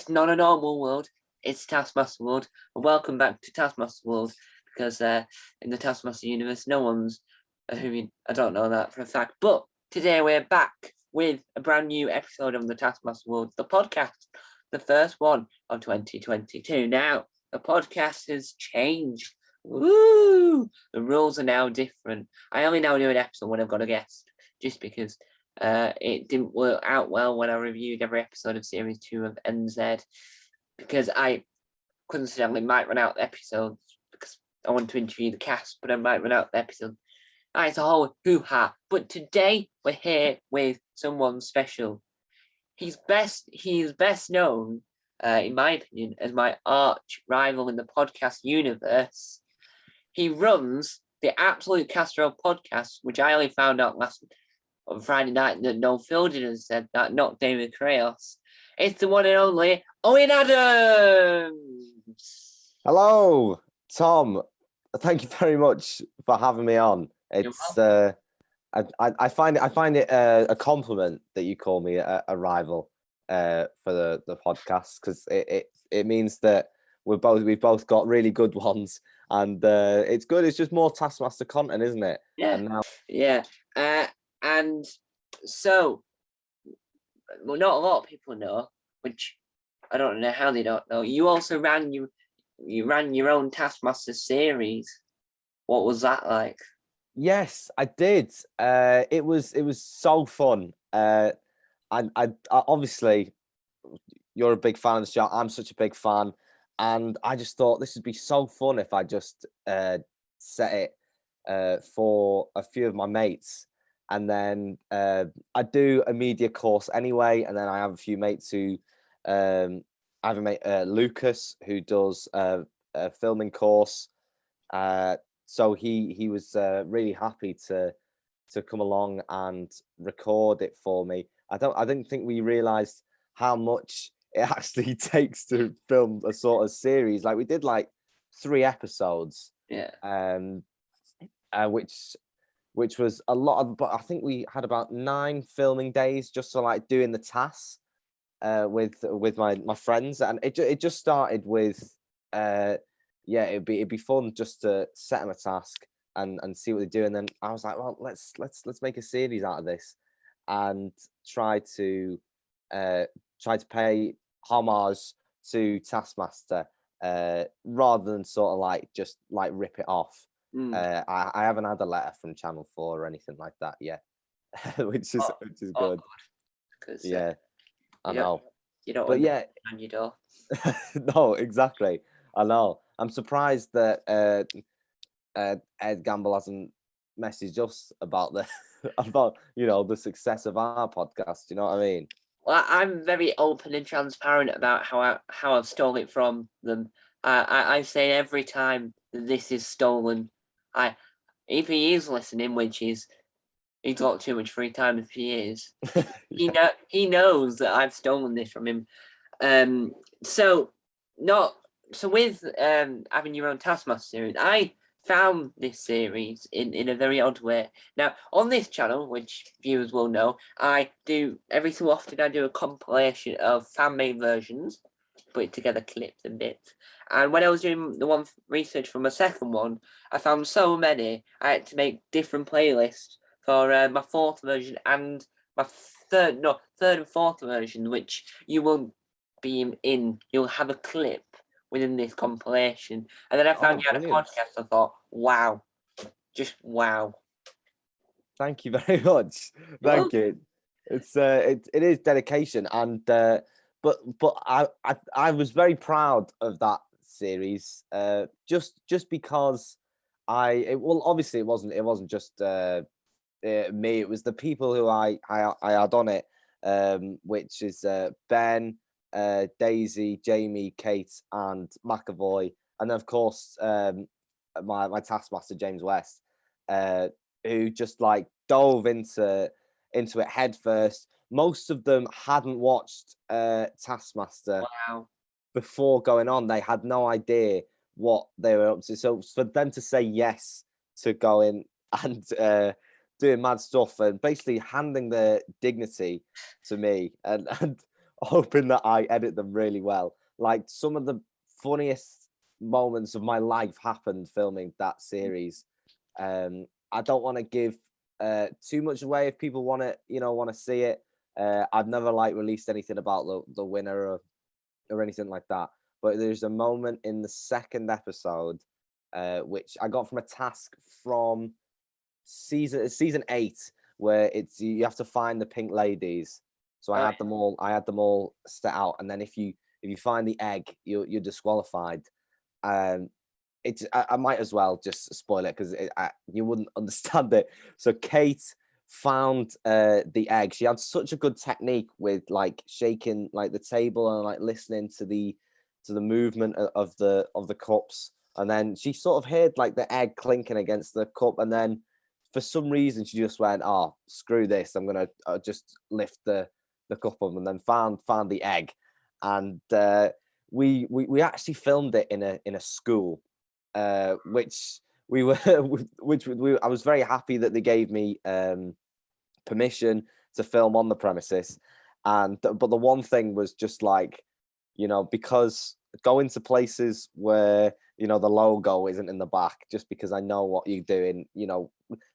It's not a normal world. It's Taskmaster world. And welcome back to Taskmaster world, because in the Taskmaster universe, no one's I don't know that for a fact. But today we're back with a brand new episode of the Taskmaster world, the podcast, the first one of 2022. Now, the podcast has changed. Woo! The rules are now different. I only now do an episode when I've got a guest, just because it didn't work out well when I reviewed every episode of Series 2 of NZ, because I coincidentally might run out the episodes because I want to interview the cast, but I might run out the episode. It's a whole hoo-ha. But today we're here with someone special. He's best known, in my opinion, as my arch rival in the podcast universe. He runs the Absolute Castro podcast, which I only found out on Friday night that Noel Fielding has said that, not David Kraos. It's the one and only Owen Adam. Hello, Tom. Thank you very much for having me on. It's I find it a compliment that you call me a rival for the podcast, because it means that we've both got really good ones, and it's good. It's just more Taskmaster content, isn't it? Yeah. And so, well, not a lot of people know, which I don't know how they don't know. You also ran your own Taskmaster series. What was that like? Yes, I did. It was so fun. I obviously, you're a big fan of the show. I'm such a big fan, and I just thought this would be so fun if I just set it for a few of my mates, and then I do a media course anyway, and then I have a few mates who I have a mate, Lucas, who does a filming course. So he was really happy to come along and record it for me. I didn't think we realized how much it actually takes to film a sort of series. Like, we did like 3 episodes. Yeah. Which was a lot of, but I think we had about 9 filming days just for like doing the tasks with my friends, and it just started with it'd be fun just to set them a task and see what they do, and then I was like, well, let's make a series out of this and try to pay homage to Taskmaster rather than sort of like just like rip it off. I haven't had a letter from Channel 4 or anything like that yet, which is good. Because I know. You don't. But yeah, on your door. no, exactly. I know. I'm surprised that Ed Gamble hasn't messaged us about the success of our podcast. You know what I mean? Well, I'm very open and transparent about how I've stolen it from them. I say every time that this is stolen. If he is listening, which he's got too much free time if he is, he knows that I've stolen this from him. So with having your own Taskmaster series, I found this series in a very odd way. Now, on this channel, which viewers will know, I do every so often I do a compilation of fan-made versions, put together clips and bits. And when I was doing the one research for my second one, I found so many I had to make different playlists for my 4th version and my third and 4th version, which you will be in. You'll have a clip within this compilation. And then I found you had a podcast. I thought, wow, just wow. Thank you very much. Thank you. It's it is dedication, and but I was very proud of that series. Just because obviously it wasn't just me. It was the people who I had on it, which is Ben, Daisy, Jamie, Kate, and McAvoy, and then of course my Taskmaster James West, who just like dove into it head first. Most of them hadn't watched Taskmaster before going on. They had no idea what they were up to. So for them to say yes to going and doing mad stuff and basically handing their dignity to me and hoping that I edit them really well. Like some of the funniest moments of my life happened filming that series. I don't want to give too much away if people want to, want to see it. I've never like released anything about the winner or anything like that. But there's a moment in the second episode, which I got from a task from season 8, where it's you have to find the pink ladies. So I had them all. I had them all set out, and then if you find the egg, you're disqualified. It's I might as well just spoil it because you wouldn't understand it. So Kate found the egg. She had such a good technique with like shaking like the table and like listening to the movement of the cups, and then she sort of heard like the egg clinking against the cup, and then for some reason she just went, "Oh, screw this! I'm gonna just lift the cup up," and then found the egg, and we actually filmed it in a school, which we were I was very happy that they gave me permission to film on the premises, but the one thing was just like, because going to places where the logo isn't in the back, just because I know what you're doing,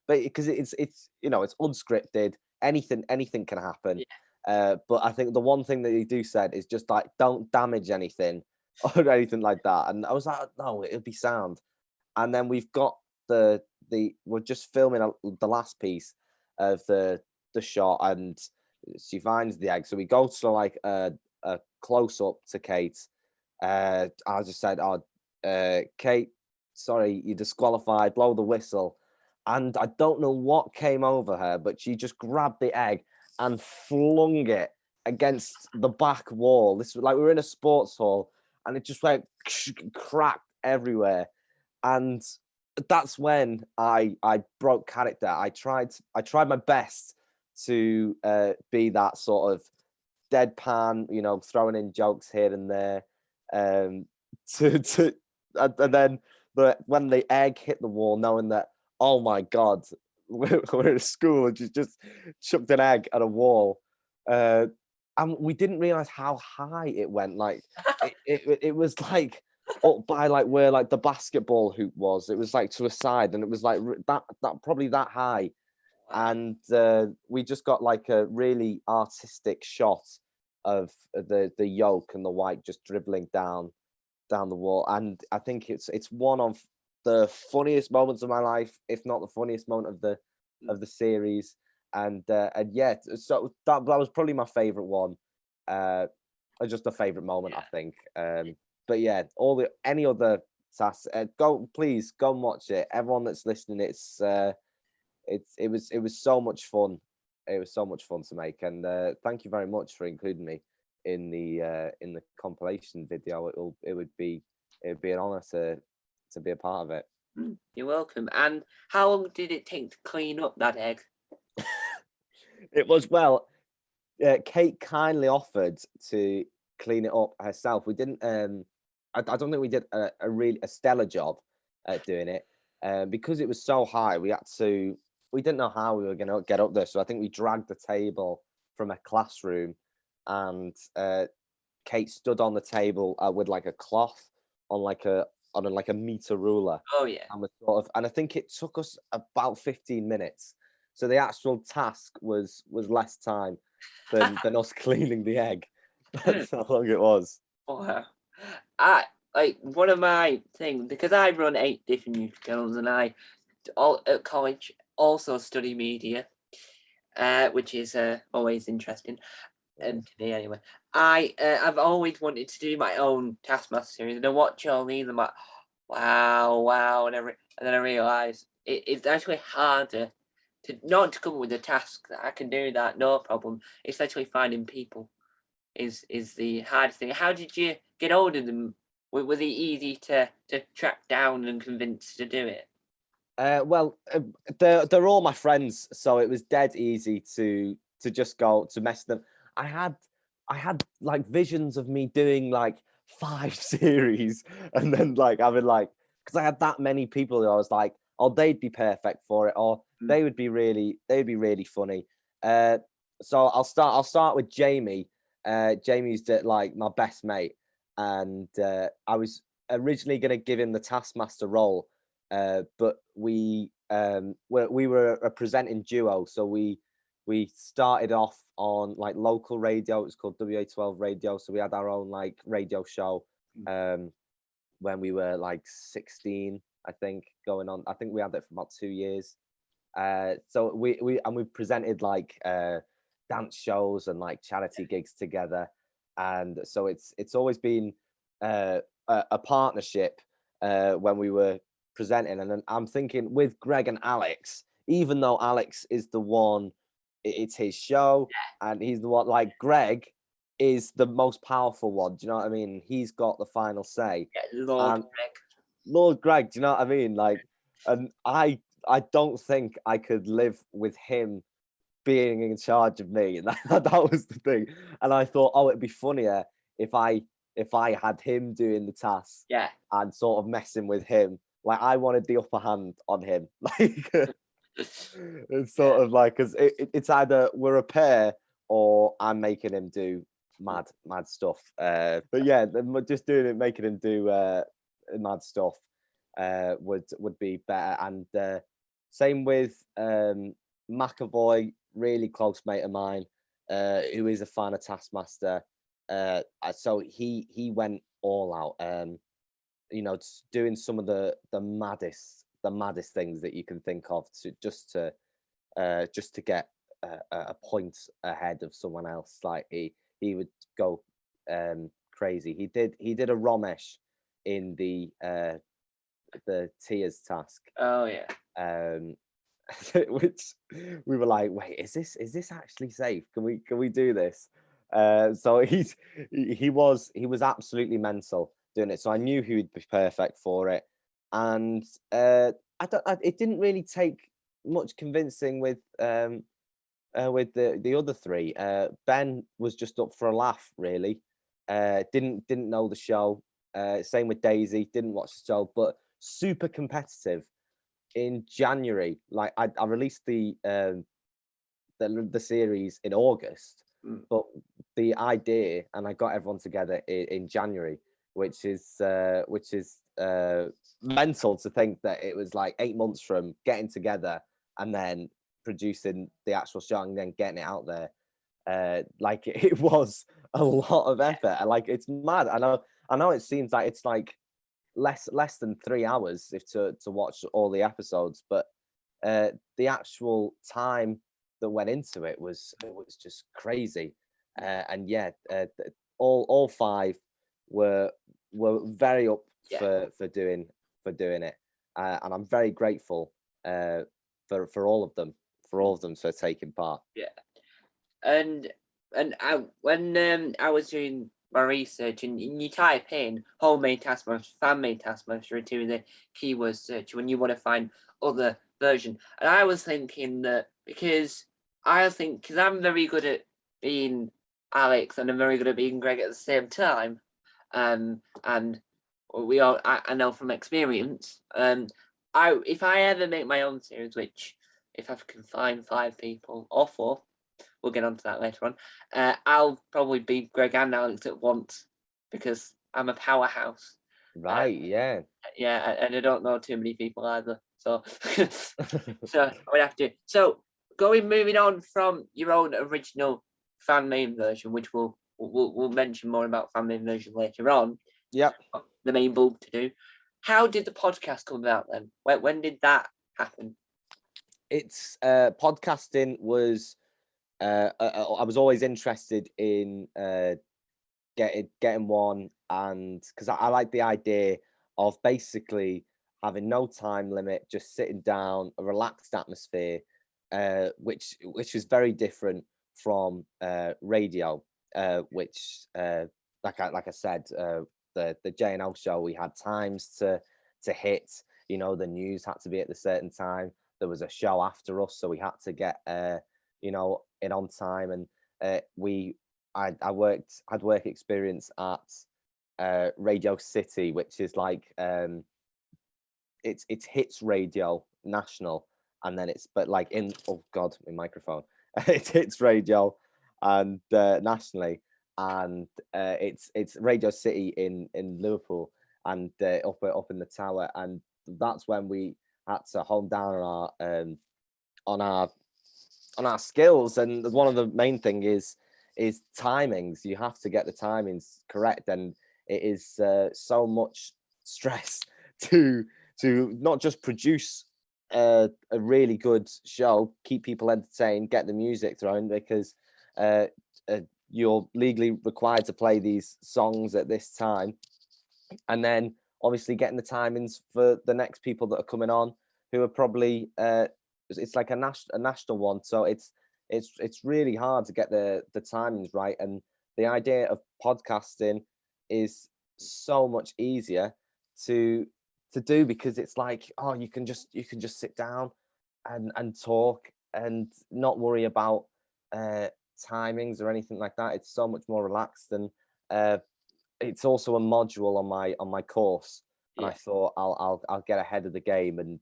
but because it's it's unscripted, anything can happen. But I think the one thing that they do said is just like, don't damage anything or anything like that. And I was like, no, it'll be sound. And then we've got we're just filming the last piece of the shot, and she finds the egg. So we go to like a close up to Kate. I just said, "Oh, Kate, sorry, you're disqualified. Blow the whistle." And I don't know what came over her, but she just grabbed the egg and flung it against the back wall. This was like we were in a sports hall, and it just went cracked everywhere. And that's when I broke character. I tried my best to be that sort of deadpan, throwing in jokes here and there. To and then when the egg hit the wall, knowing that, oh my god, we're in a school and she just chucked an egg at a wall, and we didn't realize how high it went. Like it was like up by like where like the basketball hoop was. It was like to a side, and it was like that probably that high. And we just got like a really artistic shot of the yolk and the white just dribbling down the wall. And I think it's one of the funniest moments of my life, if not the funniest moment of the series. And yeah, so that was probably my favorite one. Just a favorite moment, I think. But yeah, any other tasks, please go and watch it. Everyone that's listening, it was so much fun. It was so much fun to make, and thank you very much for including me in the compilation video. It would be an honor to be a part of it. You're welcome. And how long did it take to clean up that egg? It was Kate kindly offered to clean it up herself. We didn't. I don't think we did a stellar job at doing it because it was so high. We didn't know how we were going to get up there, so I think we dragged the table from a classroom, and Kate stood on the table with like a cloth on like a meter ruler. Oh yeah. And I think it took us about 15 minutes. So the actual task was less time than us cleaning the egg. That's how long it was. Wow. I like one of my things, because I run 8 different youth channels, and I all at college also study media, which is always interesting. To me anyway. I've always wanted to do my own Taskmaster series, and I watch all these. I'm like, wow, and then I realise it's actually harder to not to come up with a task that I can do that, no problem. It's actually finding people is the hardest thing. How did you get hold of them? Was it easy to track down and convince to do it? Well, they're all my friends, so it was dead easy to just go to mess them. I had like visions of me doing like 5 series, and then like having like, because I had that many people who I was like, oh, they'd be perfect for it, or they'd be really funny. So I'll start with Jamie. Jamie's like my best mate, and I was originally going to give him the Taskmaster role, but we were a presenting duo, so we started off on like local radio. It was called WA12 Radio, so we had our own like radio show when we were like 16, I think, going on. I think we had it for about 2 years. So we presented like dance shows and like charity gigs together, and so it's always been a partnership when we were presenting. And then I'm thinking with Greg and Alex, even though Alex is the one, it's his show, and he's the one, like Greg is the most powerful one. Do you know what I mean? He's got the final say. Lord Greg. Lord Greg, do you know what I mean? Like, and I don't think I could live with him being in charge of me, and that was the thing. And I thought, oh, it'd be funnier if I had him doing the task, and sort of messing with him. Like, I wanted the upper hand on him. Like, it's sort of like, because it's either we're a pair or I'm making him do mad stuff. But yeah, just doing it, making him do mad stuff would be better. And same with McAvoy, really close mate of mine, who is a fan of Taskmaster. So he went all out, you know, doing some of the maddest things that you can think of just to get a point ahead of someone else. Like he would go crazy. He did a Romesh in the Tia's task. Oh yeah. Which we were like, wait, is this actually safe? Can we do this? So he was absolutely mental doing it. So I knew he would be perfect for it. And it didn't really take much convincing with the other three. Ben was just up for a laugh, really. Didn't know the show. Same with Daisy, didn't watch the show, but super competitive. In January, like I released the series in August, but the idea, and I got everyone together in January, which is mental to think that it was like 8 months from getting together and then producing the actual show and then getting it out there. Like it was a lot of effort, and like it's mad. I know it seems like it's like less than 3 hours if to watch all the episodes, but the actual time that went into it was just crazy. And yeah, all 5 were very up for doing it, and I'm very grateful for all of them for taking part. And when I was doing my research, and you type in homemade Taskmaster, fan-made Taskmaster into the keyword search when you want to find other version. And I was thinking that because I'm very good at being Alex and I'm very good at being Greg at the same time, and we all I know from experience. If I ever make my own series, which if I can find 5 people or 4. We'll get onto that later on. I'll probably beat Greg and Alex at once because I'm a powerhouse. Right, yeah. Yeah, and I don't know too many people either. So, so I would have to. So, moving on from your own original fan-made version, which we'll mention more about fan-made version later on. Yep. The main bulk to do. How did the podcast come about then? When did that happen? It's podcasting was. I was always interested in getting one, and because I like the idea of basically having no time limit, just sitting down, a relaxed atmosphere, which is very different from radio, which like I said, the J&L show, we had times to hit. You know, the news had to be at a certain time. There was a show after us, so we had to get you know, in on time. And I had work experience at Radio City, which is like it's hits radio national, and then it's like in my microphone. It's hits radio and nationally, and it's Radio City in Liverpool, and up in the tower, and that's when we had to hone down on our on our skills. And one of the main thing is timings. You have to get the timings correct, and it is so much stress to not just produce a really good show, keep people entertained, get the music thrown, because uh, you're legally required to play these songs at this time, and then obviously getting the timings for the next people that are coming on, who are probably it's like a national one, so it's really hard to get the timings right. And the idea of podcasting is so much easier to do, because it's like, oh, you can just sit down and talk and not worry about timings or anything like that. It's so much more relaxed. And it's also a module on my course, and I thought I'll get ahead of the game, and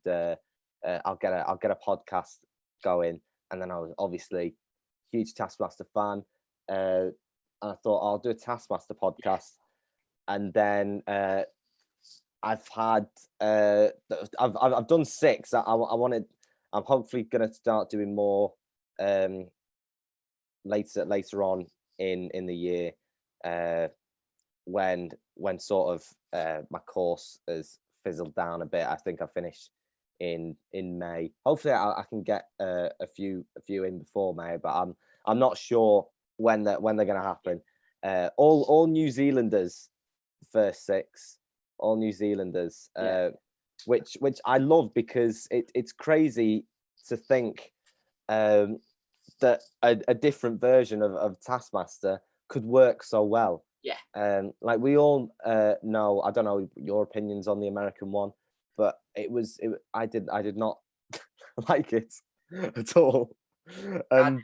I'll get a podcast going. And then I was obviously huge Taskmaster fan, and I thought I'll do a Taskmaster podcast. And then I've had I've done 6. I'm hopefully going to start doing more later on in the year, when sort of my course has fizzled down a bit. I think I finish in May. Hopefully I can get a few in before May, but I'm not sure when they're going to happen. All New Zealanders, first 6, all New Zealanders, which I love, because it's crazy to think that a different version of Taskmaster could work so well. Like we all know, I don't know your opinions on the American one, but I did not like it at all. And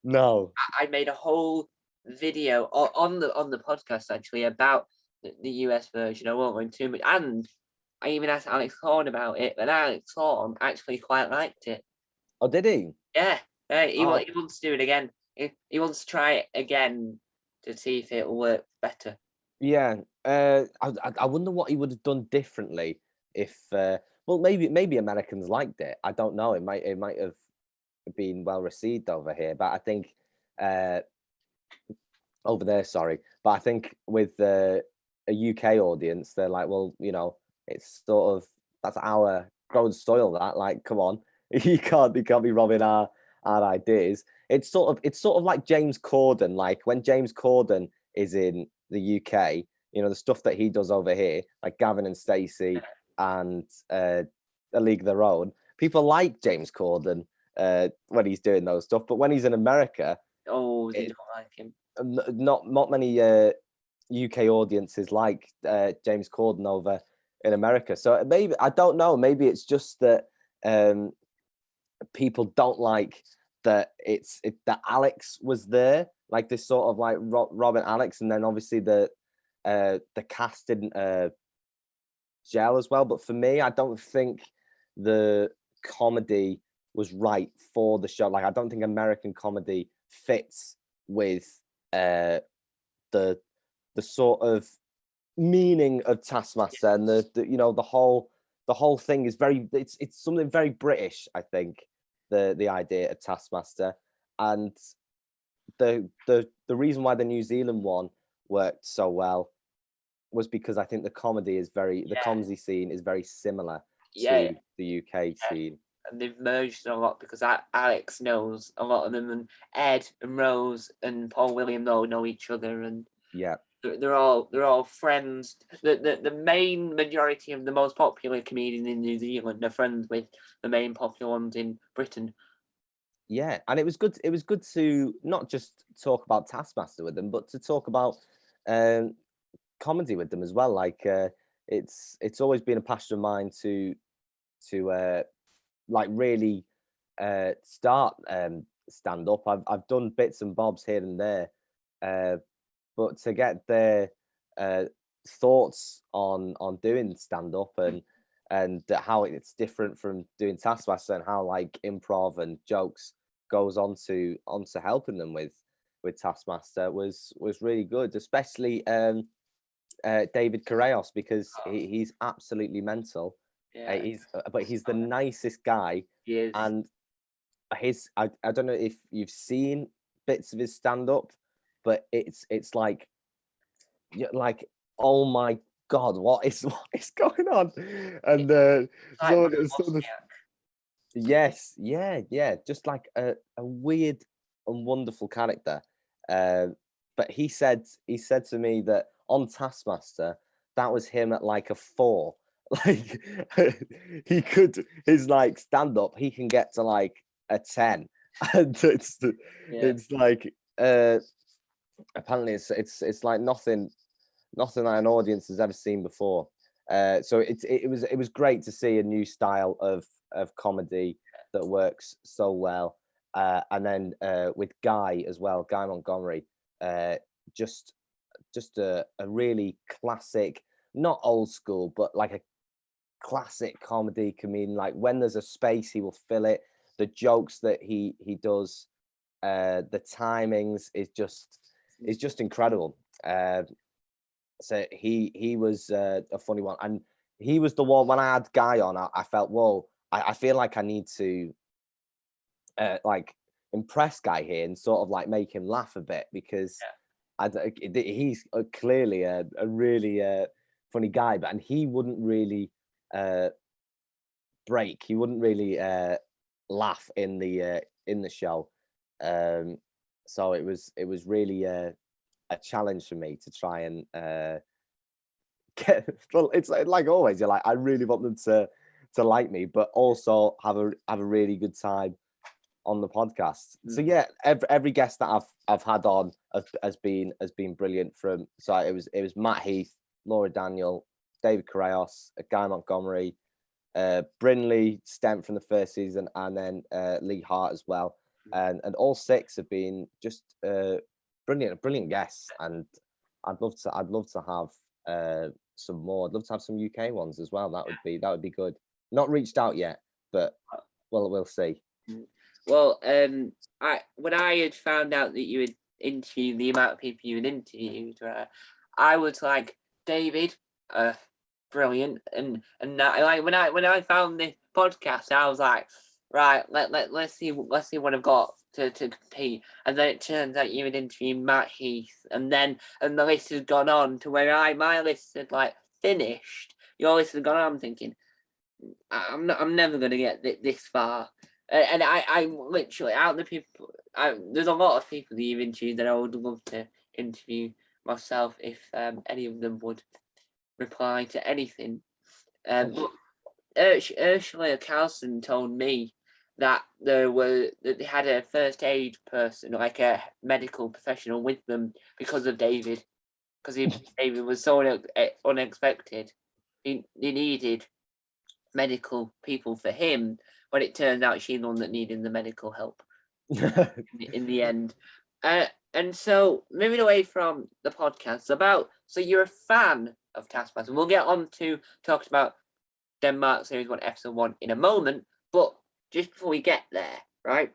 no, I made a whole video on the podcast actually about the US version. I won't go into too much, and I even asked Alex Horn about it, and Alex Horn actually quite liked it. Oh, did he? Yeah, he wants to do it again. He wants to try it again to see if it'll work better. Yeah, I wonder what he would have done differently if. Well, maybe Americans liked it. I don't know. It might have been well received over here, but I think over there, sorry, but I think with a UK audience, they're like, well, it's sort of, that's our grown soil. That, like, come on, you can't be robbing our ideas. It's sort of like James Corden. Like when James Corden is in the UK, the stuff that he does over here, like Gavin and Stacey and A League of Their Own. People like James Corden when he's doing those stuff, but when he's in America, they don't like him. Not many UK audiences like James Corden over in America. So maybe, I don't know, maybe it's just that people don't like that that Alex was there, like this sort of like Robin Alex, and then obviously the cast didn't gel as well. But for me, I don't think the comedy was right for the show. Like I don't think American comedy fits with the sort of meaning of Taskmaster, and the whole thing is very, it's something very British, I think, the idea of Taskmaster. And the reason why the New Zealand one worked so well was because I think the comedy scene is very similar to the UK scene. And they've merged a lot, because Alex knows a lot of them, and Ed and Rose and Paul William know each other, and they're all friends. The main majority of the most popular comedians in New Zealand are friends with the main popular ones in Britain. Yeah, and it was good to not just talk about Taskmaster with them, but to talk about comedy with them as well. Like it's always been a passion of mine to like really start stand up. I've done bits and bobs here and there, but to get their thoughts on doing stand up and how it's different from doing Taskmaster, and how like improv and jokes goes on to helping them with Taskmaster was really good, especially David Correos, because he's absolutely mental. Yeah, But he's the nicest guy, he is. and I don't know if you've seen bits of his stand up, but it's like oh my god, what is going on? And Like so, Wozniak. yes, yeah, just like a weird and wonderful character. But he said to me that on Taskmaster, that was him at like a 4. Like he could his like stand up, he can get to like a 10, and it's like apparently it's like nothing that an audience has ever seen before. So it was great to see a new style of comedy that works so well. And then with Guy as well, Guy Montgomery, just a really classic, not old school, but like a classic comedy comedian. Like when there's a space, he will fill it. The jokes that he does, the timings is just incredible. So he was a funny one, and he was the one when I had Guy on. I felt, whoa, I feel like I need to like impress Guy here and sort of like make him laugh a bit, because he's clearly a really funny guy, but and he wouldn't really break. He wouldn't really laugh in the show. So it was really a challenge for me to try and well, it's like always, you're like, I really want them to like me, but also have a really good time on the podcast. So yeah, every guest that I've had on has been brilliant. So it was Matt Heath, Laura Daniel, David Correos, Guy Montgomery, Brinley Stent from the first season, and then Lee Hart as well. And all 6 have been just brilliant guests, and I'd love to have some more. I'd love to have some UK ones as well. That would be good. Not reached out yet, but we'll see. Well, when I had found out that you had interviewed the amount of people you had interviewed, I was like, David, brilliant, and that, like when I found this podcast, I was like, right, let's see what I've got to compete, and then it turns out you had interviewed Matt Heath, and the list has gone on to where my list had like finished. Your list had gone on. I'm thinking, I'm never going to get this far. And I literally, out of the people, there's a lot of people that you've interviewed that I would love to interview myself if any of them would reply to anything. But Ursula Carlson told me that they had a first aid person, like a medical professional, with them because of David, because David was so unexpected. He needed medical people for him, but it turned out she's the one that needed the medical help in the end. And so moving away from the podcast, so you're a fan of Taskmaster. We'll get on to talk about Denmark Series 1 Episode 1 in a moment, but just before we get there, right,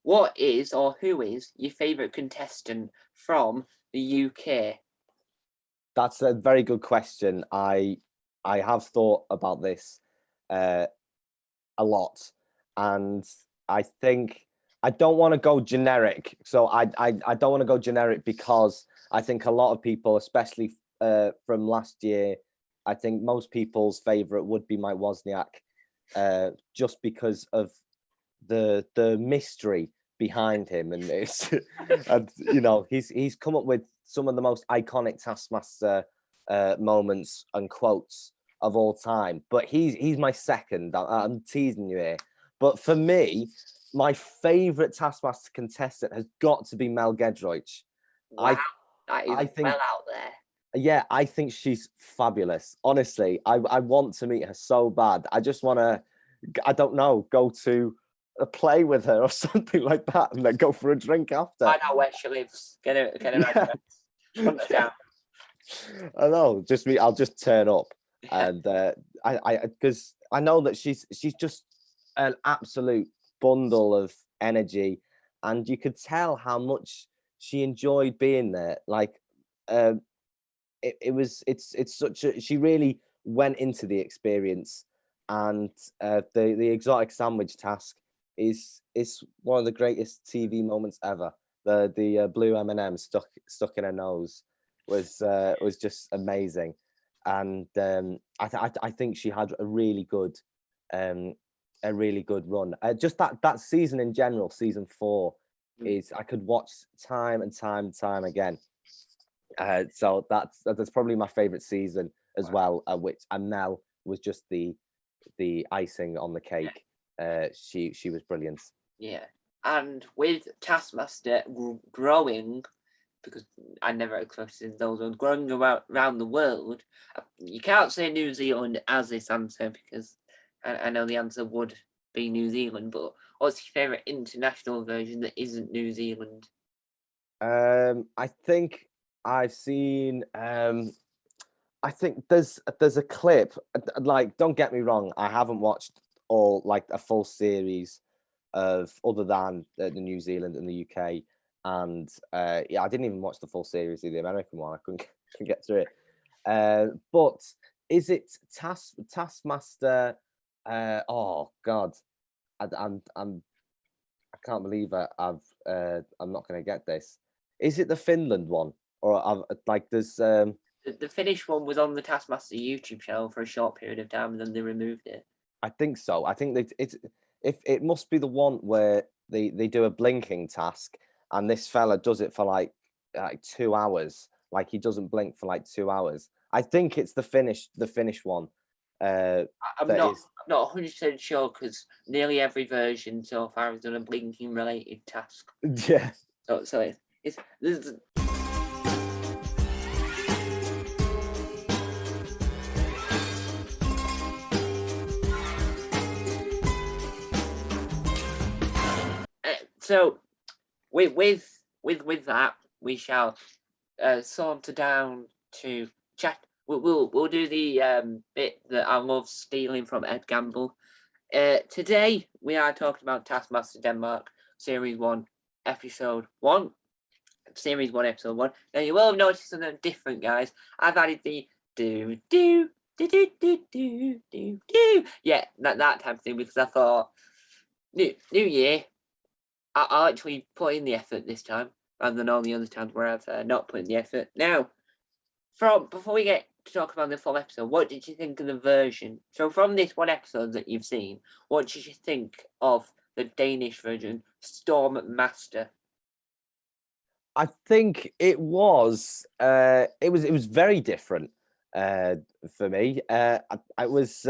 what is or who is your favourite contestant from the UK? That's a very good question. I have thought about this a lot, and I think I don't want to go generic. So I don't want to go generic, because I think a lot of people, especially from last year, I think most people's favorite would be Mike Wozniak, just because of the mystery behind him, and it's and he's come up with some of the most iconic Taskmaster moments and quotes of all time. But he's my second. I'm teasing you here, but for me, my favorite Taskmaster contestant has got to be Mel Gedroich. Wow, that is I think, well out there. Yeah, I think she's fabulous. Honestly, I want to meet her so bad. I just want to, I don't know, go to a play with her or something like that, and then go for a drink after. Find out where she lives. Get her address. Hunt her down. I know. I'll just turn up, and because I know that she's just an absolute bundle of energy, and you could tell how much she enjoyed being there. Like, um, it's such a, she really went into the experience, and the exotic sandwich task is one of the greatest TV moments ever. The blue M&M stuck in her nose was just amazing, and I think she had um, a really good run. Just that season in general, season 4, is I could watch time and time again. So that's probably my favorite season as well, which and Mel was just the icing on the cake. She was brilliant. Yeah, and with Taskmaster growing, because I never expected those ones growing around the world. You can't say New Zealand as this answer because I know the answer would be New Zealand. But what's your favourite international version that isn't New Zealand? I think I've seen. I think there's a clip. Like, don't get me wrong, I haven't watched all like a full series of other than the New Zealand and the UK, and yeah, I didn't even watch the full series of the American one. I couldn't get through it. But is it Taskmaster? Oh God, I can't believe I'm not going to get this. Is it the Finland one, or like there's The Finnish one was on the Taskmaster YouTube channel for a short period of time, and then they removed it. I think so. I think it's if it must be the one where they do a blinking task, and this fella does it for like 2 hours. Like, he doesn't blink for like 2 hours. I think it's the Finnish one. I'm that not is- not 100% sure because nearly every version so far has done a blinking related task. yeah. So it's this is, so with that we shall saunter down to chat. We'll do the bit that I love stealing from Ed Gamble. Today we are talking about Taskmaster Denmark Series 1, Episode 1. Series 1, Episode 1. Now you will have noticed something different, guys. I've added the do do do do do do do do. Yeah, that type of thing, because I thought new year. I'll actually put in the effort this time, rather than all the other times where I've not put in the effort. Now, before we get to talk about the full episode, what did you think of the version? So from this one episode that you've seen, what did you think of the Danish version, Stormester? I think it was very different for me. I was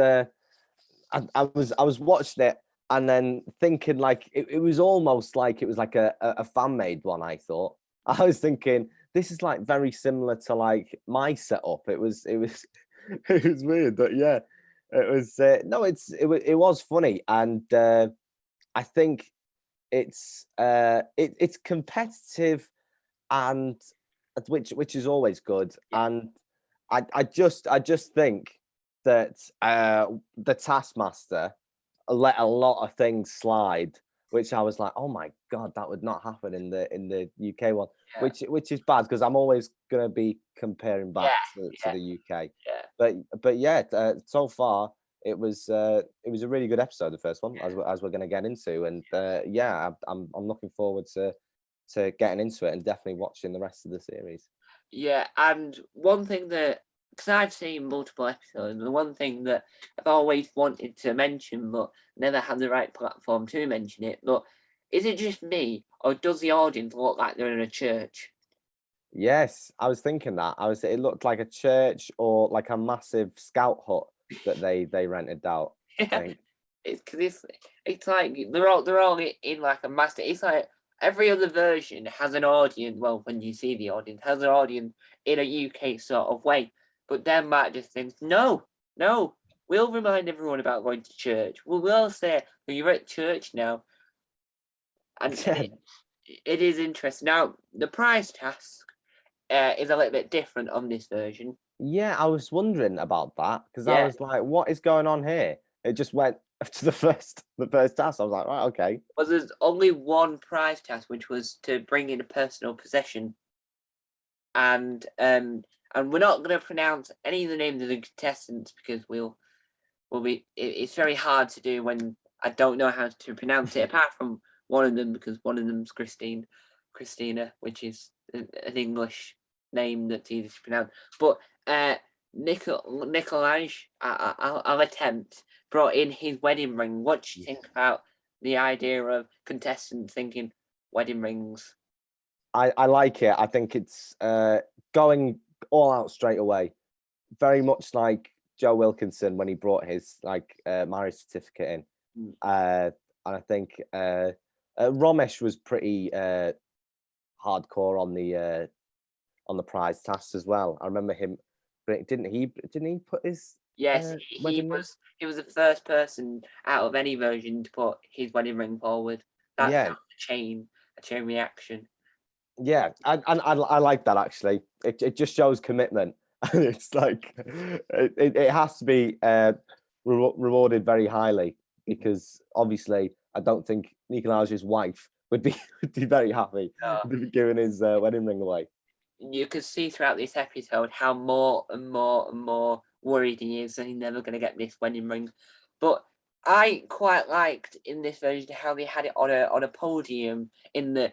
watching it and then thinking like it was almost like it was like a fan made one. I thought I was thinking this is like very similar to like my setup. It was it was weird, but yeah, it was no, it was funny, and I think it's competitive, and which is always good. Yeah. And I just think that the Taskmaster let a lot of things slide, which I was like, oh my God, that would not happen in the UK one, Yeah. which is bad because I'm always gonna be comparing back to the UK. But yeah, so far it was a really good episode, the first one, as we're going to get into, and yeah, I'm looking forward to getting into it and definitely watching the rest of the series. Yeah, and one thing that, because I've seen multiple episodes, the one thing that I've always wanted to mention but never had the right platform to mention it, but is it just me or does the audience look like they're in a church? Yes, I was thinking that. It looked like a church or like a massive scout hut that they rented out, I think. It's because it's like they're all in like a master. It's like every other version has an audience. Well, when you see the audience, has an audience in a UK sort of way. But Denmark just thinks, no, we'll remind everyone about going to church. We'll say, well, you're at church now. And it is interesting. Now, the prize task is a little bit different on this version. Yeah, I was wondering about that because I Yeah. was like, what is going on here? it just went to the first task. I was like, right, okay. Well, there's only one prize task, which was to bring in a personal possession, and we're not going to pronounce any of the names of the contestants because we'll be. It's very hard to do when I don't know how to pronounce it. Apart from one of them, because one of them's Christina, which is an English name that's easy to pronounce. But Nikolaj, I'll attempt, brought in his wedding ring. What do you think about the idea of contestants thinking wedding rings? I like it. I think it's going all out straight away. Very much like Joe Wilkinson when he brought his marriage certificate in. And I think Romesh was pretty hardcore on the prize tasks as well. I remember him. Didn't he put his Yes, he was the first person out of any version to put his wedding ring forward. That's a chain reaction. Yeah, and I like that actually. It just shows commitment. It's like it has to be rewarded very highly, because obviously I don't think Nikolaj's wife would be very happy to be giving his wedding ring away. You could see throughout this episode how more and more and more worried he is that he's never going to get this wedding ring. But I quite liked in this version how they had it on a podium in the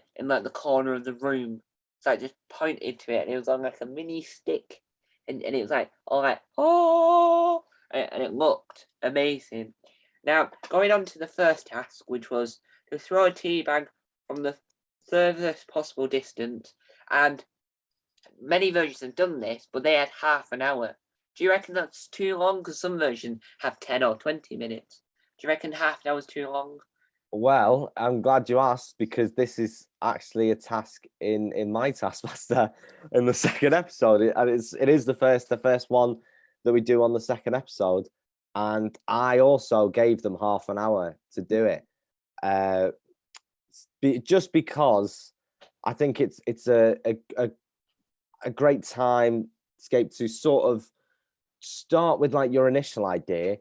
corner of the room. So I just pointed to it, and it was on like a mini stick, and it was like all right, oh, and it looked amazing. Now going on to the first task, which was to throw a tea bag from the furthest possible distance, and many versions have done this, but they had half an hour. Do you reckon that's too long? Because some versions have 10 or 20 minutes. Do you reckon half an hour is too long? Well, I'm glad you asked, because this is actually a task in my Taskmaster in the second episode, and it is the first one that we do on the second episode, and I also gave them half an hour to do it, just because I think it's a great time escape to sort of start with like your initial idea,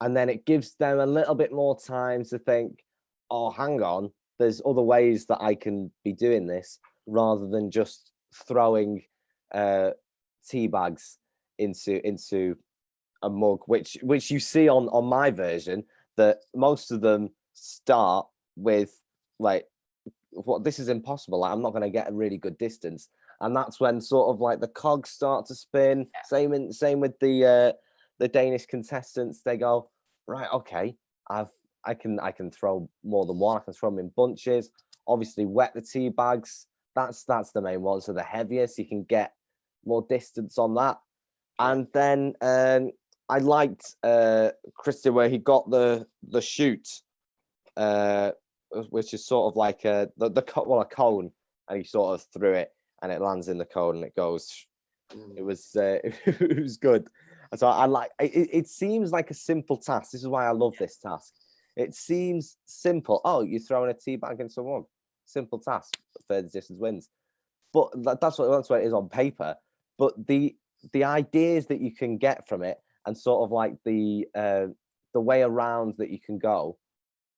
and then it gives them a little bit more time to think, oh, hang on, there's other ways that I can be doing this, rather than just throwing tea bags into a mug, which you see on my version, that most of them start with like, what, this is impossible, like, I'm not going to get a really good distance. And that's when sort of like the cogs start to spin. Same with the Danish contestants. They go, right, okay, I can throw more than one. I can throw them in bunches. Obviously, wet the tea bags. That's the main one. So the heaviest, you can get more distance on that. And then I liked Christian, where he got the chute, which is sort of like a cone, and he sort of threw it, and it lands in the cone, and it goes. It was it was good. And so I like it. It seems like a simple task. This is why I love this task. It seems simple. Oh, you're throwing a tea bag in someone. Simple task. Furthest distance wins. But that's what it is on paper. But the ideas that you can get from it, and sort of like the way around that you can go,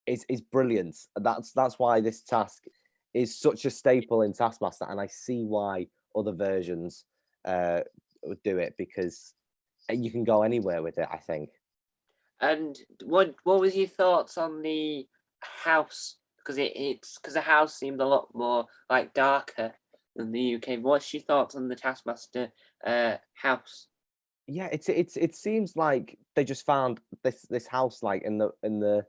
is brilliant. That's why this task is such a staple in Taskmaster, and I see why other versions would do it, because you can go anywhere with it, I think. And what was your thoughts on the house? Because because the house seemed a lot more like darker than the UK. What's your thoughts on the Taskmaster house? Yeah, it seems like they just found this house like in the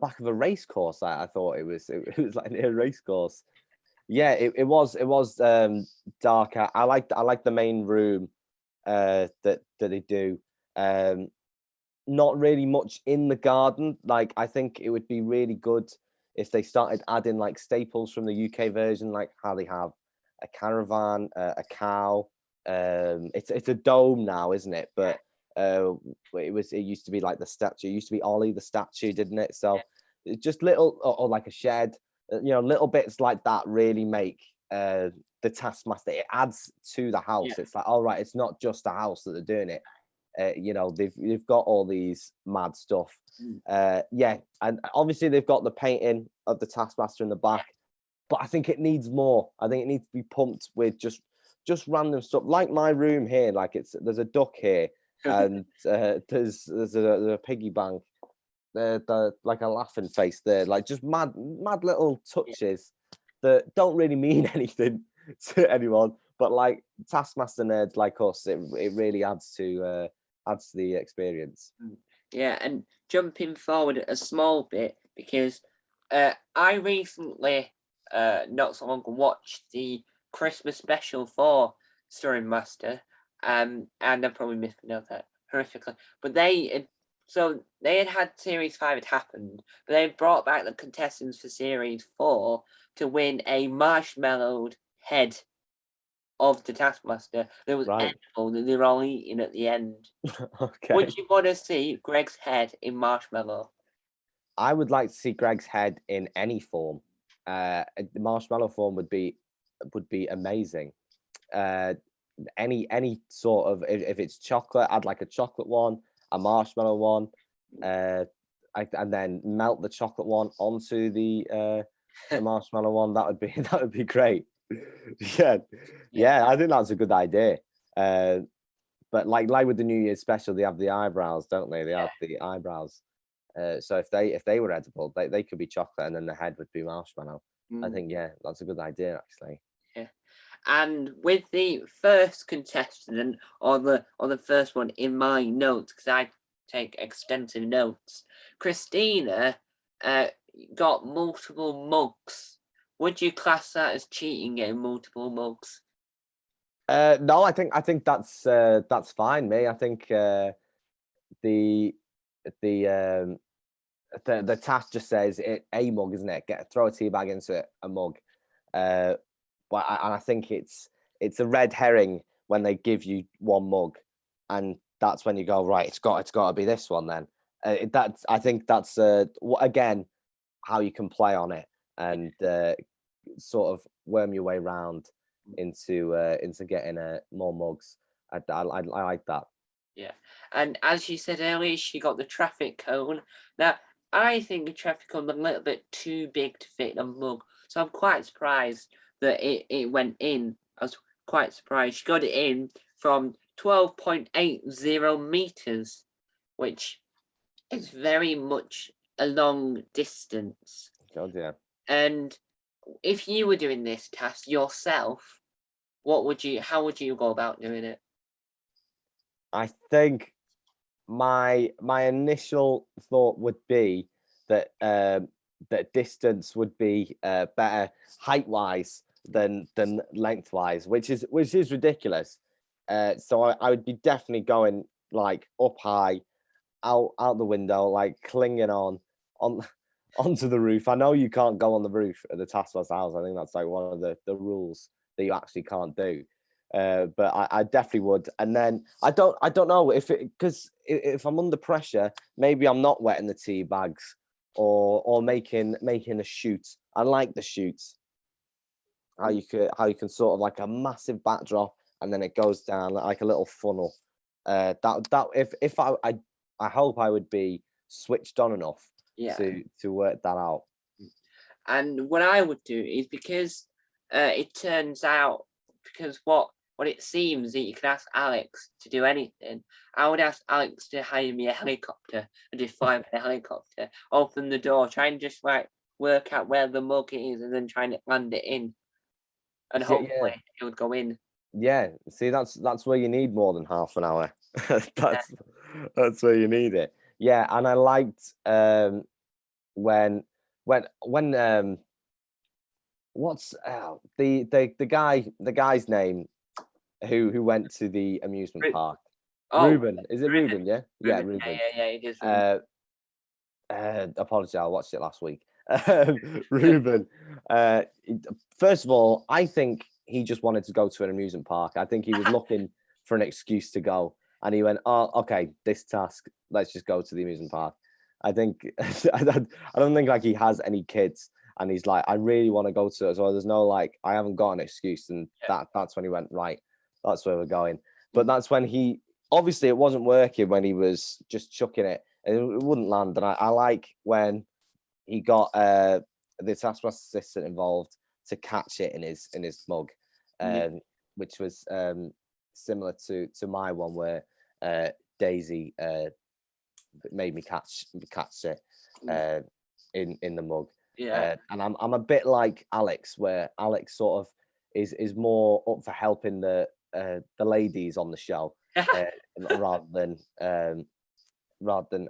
back of a race course. I thought it was like near a race course. Yeah, it was darker. I like the main room that they do. Not really much in the garden. Like, I think it would be really good if they started adding like staples from the UK version, like how they have a caravan, a cow. It's a dome now, isn't it? But it used to be like the statue. It used to be Ollie the statue, didn't it? So it's just little, or like a shed. Little bits like that really make the Taskmaster. It adds to the house. It's like, all right, it's not just a house that they're doing it. They've got all these mad stuff. Yeah, and obviously they've got the painting of the Taskmaster in the back, but I think it needs more. I think it needs to be pumped with just random stuff, like my room here. Like there's a duck here, and there's a piggy bank. Like a laughing face there, like just mad little touches that don't really mean anything to anyone, but like Taskmaster nerds like us, it really adds to the experience. Yeah, and jumping forward a small bit, because I recently, not so long ago, watched the Christmas special for Stormester, and I probably mispronounced that horrifically, but they had Series 5 had happened, but they brought back the contestants for Series 4 to win a marshmallowed head of the Taskmaster that was Right. edible, that they were all eating at the end. Okay. Would you want to see Greg's head in marshmallow? I would like to see Greg's head in any form. The marshmallow form would be amazing. Any sort of, if it's chocolate, I'd like a chocolate one, a marshmallow one, and then melt the chocolate one onto the marshmallow one. That would be great. Yeah, I think that's a good idea. But like with the New Year's special, they have the eyebrows, don't they? They have the eyebrows. So if they were edible, they could be chocolate, and then the head would be marshmallow. I think that's a good idea, actually. Yeah. And with the first contestant, or the first one in my notes, because I take extensive notes, Christina got multiple mugs. Would you class that as cheating, getting multiple mugs? No, I think that's fine. Me, I think the task just says a mug, isn't it? Throw a tea bag into a mug. And I think it's a red herring when they give you one mug, and that's when you go, right, it's got to be this one then. I think that's again how you can play on it and sort of worm your way around into getting more mugs. I like that. Yeah, and as you said earlier, she got the traffic cone. Now, I think the traffic cone was a little bit too big to fit in a mug, so I'm quite surprised that it went in. I was quite surprised. She got it in from 12.80 meters, which is very much a long distance. God, yeah. And if you were doing this task yourself, how would you go about doing it? I think my initial thought would be that that distance would be better height wise than lengthwise, which is ridiculous. So I would be definitely going like up high, out the window, like clinging onto the roof. I know you can't go on the roof at the Taskmaster house. I think that's like one of the rules that you actually can't do. But I definitely would. And then I don't know because if I'm under pressure, maybe I'm not wetting the tea bags or making a shoot. I like the shoots. How you can sort of like a massive backdrop and then it goes down like a little funnel. If I hope I would be switched on enough to work that out. And what I would do is, because it turns out, because what it seems that you can ask Alex to do anything, I would ask Alex to hire me a helicopter and just fly with a helicopter, open the door, try and just like work out where the mug is, and then trying to land it in, and hopefully it would go in. Yeah, see, that's where you need more than half an hour. That's where you need it. Yeah, and I liked when what's the guy's name who went to the amusement park? Ruben. Is it Ruben? Yeah, Ruben. Yeah, it is. Apologies, I watched it last week. Ruben. First of all, I think he just wanted to go to an amusement park. I think he was looking for an excuse to go, and he went, "Oh, okay, this task. Let's just go to the amusement park." I think I don't think like he has any kids, and he's like, "I really want to go to it." So there's no like, I haven't got an excuse, and that's when he went, right. That's where we're going. But that's when he obviously it wasn't working when he was just chucking it. It wouldn't land. And I like when he got the Taskmaster assistant involved to catch it in his mug, which was similar to my one where Daisy made me catch it in the mug. Yeah. And I'm a bit like Alex, where Alex sort of is more up for helping the ladies on the show rather than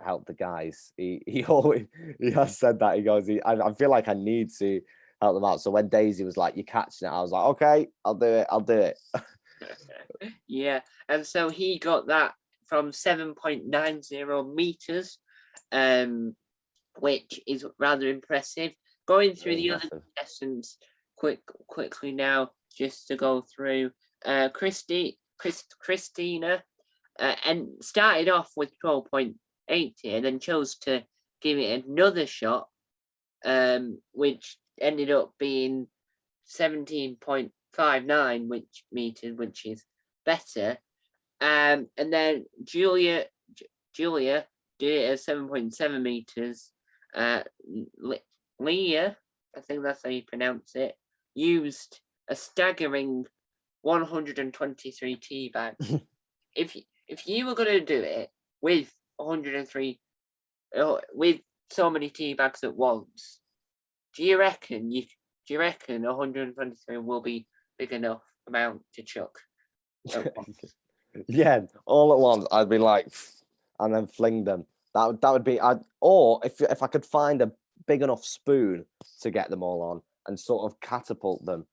help the guys. He always has said that. He goes, I feel like I need to help them out. So when Daisy was like, "You're catching it," I was like, "Okay, I'll do it." Yeah, and so he got that from 7.90 meters, which is rather impressive. Going through the other contestants quickly now, just to go through. Christina, and started off with 12.80, and then chose to give it another shot, which ended up being 17.59 meters, which is better. And then Julia did it at 7.7 meters. Leah, I think that's how you pronounce it, used a staggering 123 tea bags. If you were going to do it with 103, with so many tea bags at once, do you reckon 123 will be big enough amount to chuck at once? Yeah, all at once. I'd be like, and then fling them. That would be. Or if I could find a big enough spoon to get them all on and sort of catapult them.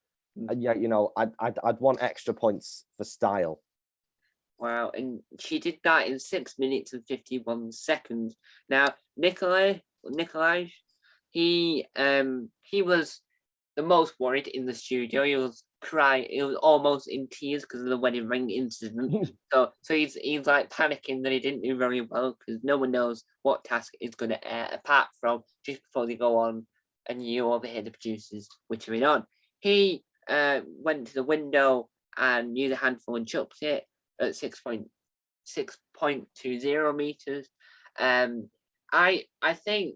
And yeah, I'd want extra points for style. Wow, and she did that in 6 minutes and 51 seconds. Now, Nikolai, he was the most worried in the studio. He was crying. He was almost in tears because of the wedding ring incident. so he's like panicking that he didn't do very well because no one knows what task is going to air apart from just before they go on, and you overhear the producers wittering on. He went to the window and used a handful and chucked it at 6.20 meters. I think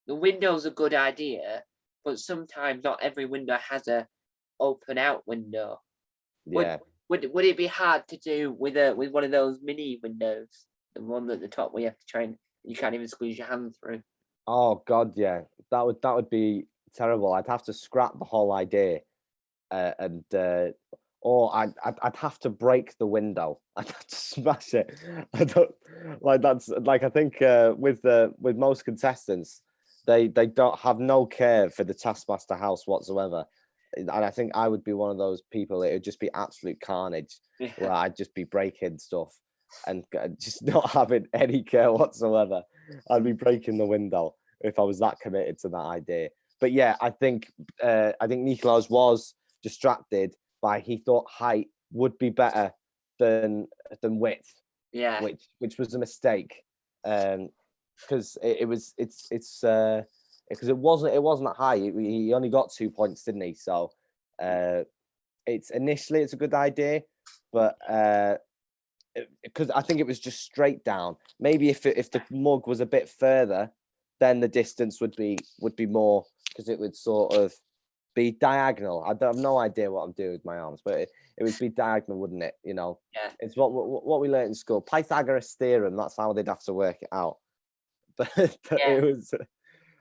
the window's a good idea, but sometimes not every window has a open out window. Yeah. Would it be hard to do with one of those mini windows, the one at the top where you have to try and you can't even squeeze your hand through? Oh God, yeah. That would be terrible. I'd have to scrap the whole idea, or I'd have to break the window. I'd have to smash it. I don't like that's like I think with most contestants, they don't have no care for the Taskmaster house whatsoever. And I think I would be one of those people. It would just be absolute carnage where I'd just be breaking stuff and just not having any care whatsoever. I'd be breaking the window if I was that committed to that idea. But yeah, I think Nikolaus was distracted by he thought height would be better than width. Yeah. Which was a mistake. Because it wasn't high. He only got 2 points, didn't he? So it's a good idea, but because I think it was just straight down. Maybe if the mug was a bit further, then the distance would be more, because it would sort of be diagonal. I have no idea what I'm doing with my arms, but it would be diagonal, wouldn't it? Yeah. It's what we learned in school. Pythagoras theorem. That's how they'd have to work it out. But it was,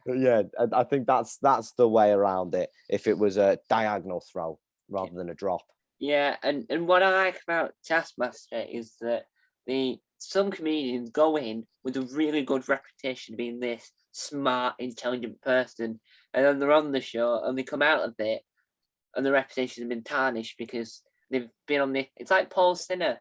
yeah. I think that's the way around it. If it was a diagonal throw rather than a drop. Yeah, and what I like about Taskmaster is that some comedians go in with a really good reputation of being this smart, intelligent person, and then they're on the show and they come out of it and the reputation has been tarnished because they've been on the. It's like Paul Sinner.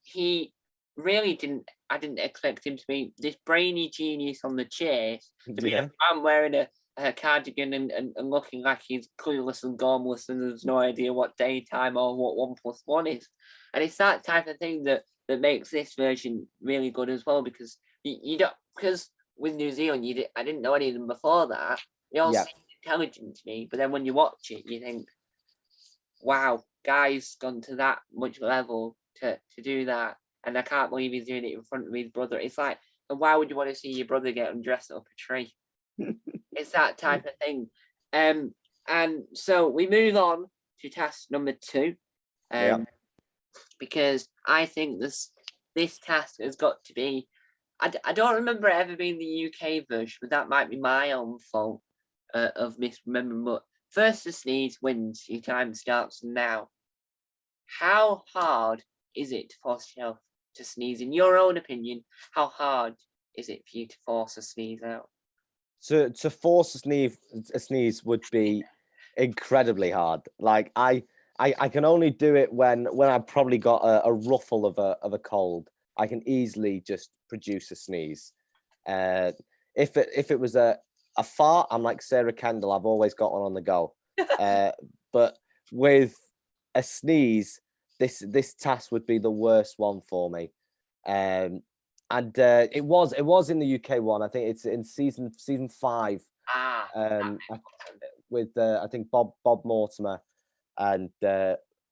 He really didn't. I didn't expect him to be this brainy genius on the chase to be a man wearing a cardigan and looking like he's clueless and gormless and there's no idea what daytime or what 1+1 is. And it's that type of thing that makes this version really good as well, because you don't, because with New Zealand I didn't know any of them before that. They all seem intelligent to me, but then when you watch it you think, wow, guys gone to that much level to do that, and I can't believe he's doing it in front of his brother. It's like, why would you want to see your brother get undressed up a tree? It's that type of thing. And so we move on to task number 2. Because I think this task has got to be. I don't remember it ever being the UK version, but that might be my own fault of misremembering. But first to sneeze wins. Your time starts now. How hard is it to force yourself to sneeze? In your own opinion, how hard is it for you to force a sneeze out? To force a sneeze would be incredibly hard. Like I can only do it when I've probably got a ruffle of a cold. I can easily just produce a sneeze. If it was a fart, I'm like Sarah Kendall. I've always got one on the go. But with a sneeze, this task would be the worst one for me. And it was in the UK one. I think it's in season 5. With I think Bob Mortimer and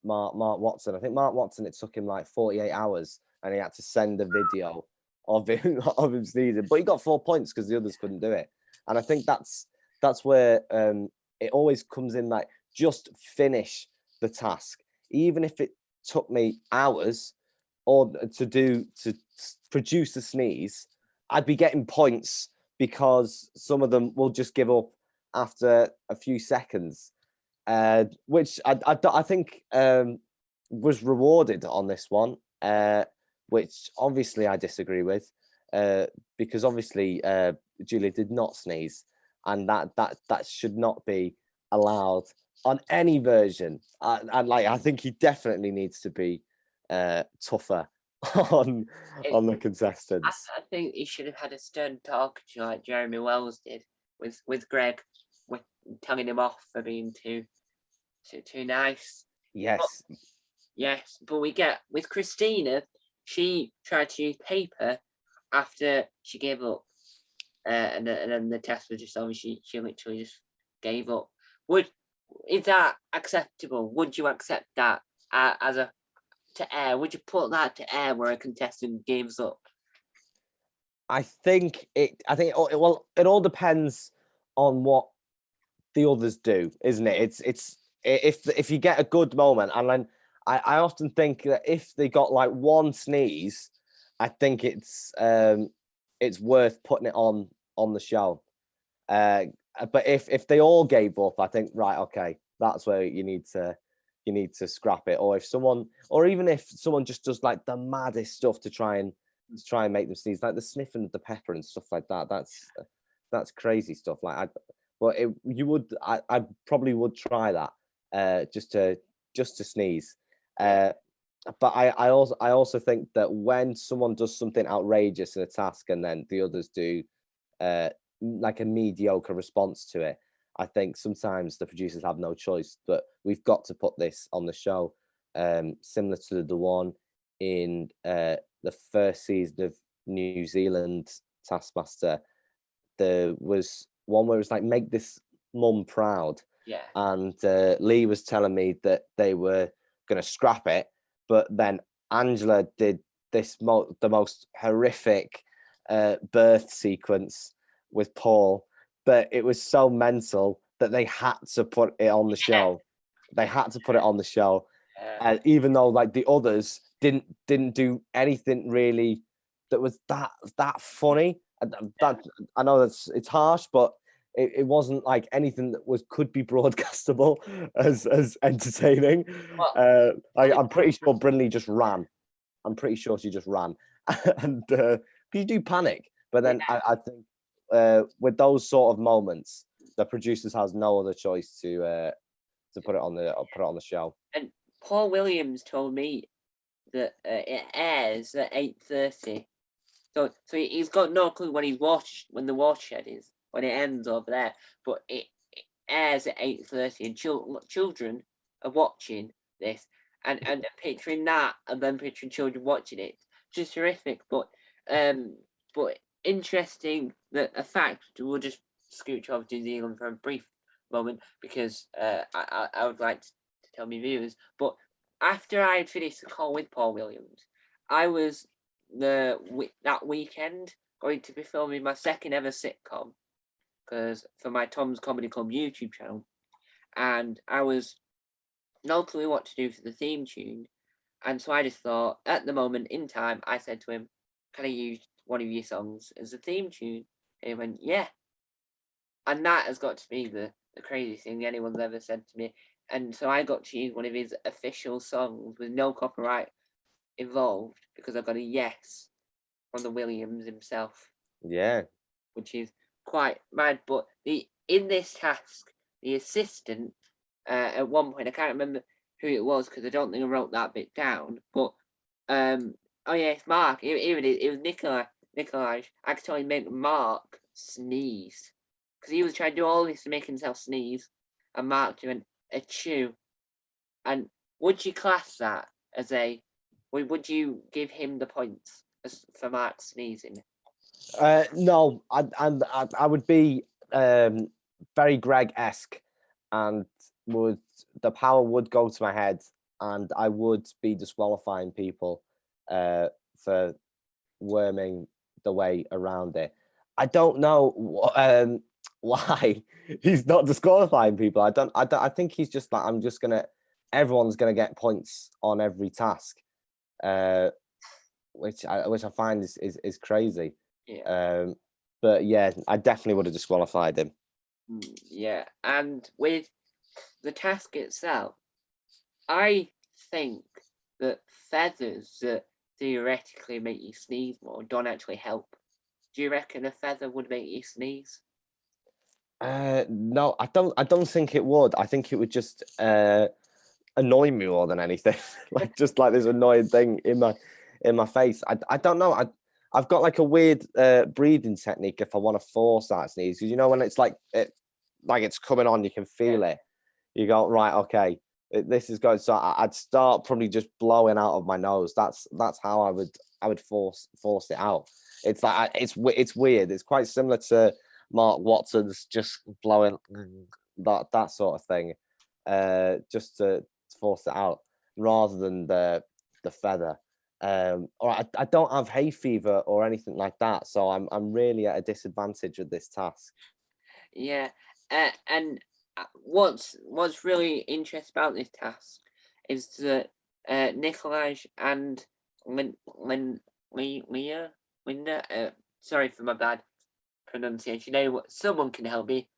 Mark Watson. I think Mark Watson, it took him like 48 hours, and he had to send a video of him sneezing. But he got 4 points because the others couldn't do it. And I think that's where it always comes in, like, just finish the task, even if it took me hours or to produce a sneeze. I'd be getting points because some of them will just give up after a few seconds, which I think was rewarded on this one, which obviously I disagree with, because obviously Julia did not sneeze, and that should not be allowed on any version. And like, I think he definitely needs to be tougher on the contestants. I think he should have had a stern talk to, like Jeremy Wells did with Greg, with telling him off for being too nice. Yes. But we get with Christina, she tried to use paper after she gave up, and then the test was just over. She literally just gave up. Is that acceptable? Would you accept that to air? Would you put that to air where a contestant gives up? I think it all depends on what the others do, isn't it? It's if you get a good moment, and then I often think that if they got like one sneeze, I think it's worth putting it on the show. But if they all gave up, I think, right, okay, that's where you need to scrap it. Or even if someone just does like the maddest stuff to try and make them sneeze, like the sniffing of the pepper and stuff like that. That's crazy stuff. Like, I probably would try that, just to sneeze. But I also think that when someone does something outrageous in a task and then the others do like a mediocre response to it, I think sometimes the producers have no choice, but we've got to put this on the show. Similar to the one in the first season of New Zealand Taskmaster, there was one where it was like, make this mum proud. Yeah. And Lee was telling me that they were going to scrap it, but then Angela did the most horrific birth sequence with Paul, but it was so mental that they had to put it on the show. They had to put it on the show, even though like the others didn't do anything really that was that funny. That I know it's harsh, but it wasn't like anything that could be broadcastable as entertaining. I'm pretty sure Brinley just ran. I'm pretty sure she just ran, and you do panic. But then I think with those sort of moments, the producers has no other choice to put it on the show. And Paul Williams told me that it airs at 8:30. So he's got no clue when the watershed is, when it ends over there. But it airs at 8:30, and children are watching this, and picturing that, and then picturing children watching it, just horrific. But interesting that a fact. We'll just scooch over to New Zealand for a brief moment, because I would like to tell my viewers. But after I had finished the call with Paul Williams, I was that weekend going to be filming my second ever sitcom because for my Tom's Comedy Club YouTube channel, and I was not clue what to do for the theme tune, and so I just thought at the moment in time, I said to him, "Can I use one of your songs as a theme tune?" And he went, "Yeah," and that has got to be the craziest thing anyone's ever said to me. And so I got to use one of his official songs with no copyright involved because I got a yes from the Williams himself, Yeah. which is quite mad. But in this task, the assistant at one point, I can't remember who it was because I don't think I wrote that bit down. But oh yeah, it's Mark. Here it is. It was Nikolai. I could totally make Mark sneeze because he was trying to do all this to make himself sneeze, and Mark doing a chew. And would you class that as a? Would you give him the points for Mark sneezing? No, I would be very Greg-esque, and the power would go to my head, and I would be disqualifying people for worming the way around it. I don't know why he's not disqualifying people. I think he's just like, everyone's gonna get points on every task, which I find is crazy. Yeah. But yeah, I definitely would have disqualified him. Yeah, and with the task itself, I think that feathers that theoretically make you sneeze more don't actually help. Do you reckon a feather would make you sneeze? No, I don't think it would. I think it would just annoy me more than anything. just like this annoying thing in my face. I don't know. I've got like a weird breathing technique if I want to force that sneeze, because when it's like it's coming on, you can feel it. You go, right, okay, this is going. So I'd start probably just blowing out of my nose. That's how I would force it out. It's like it's weird. It's quite similar to Mark Watson's just blowing that sort of thing, just to force it out rather than the feather. Or I don't have hay fever or anything like that, so I'm really at a disadvantage with this task. Yeah, and what's really interesting about this task is that Nikolaj and Linda, sorry for my bad pronunciation. Someone can help me.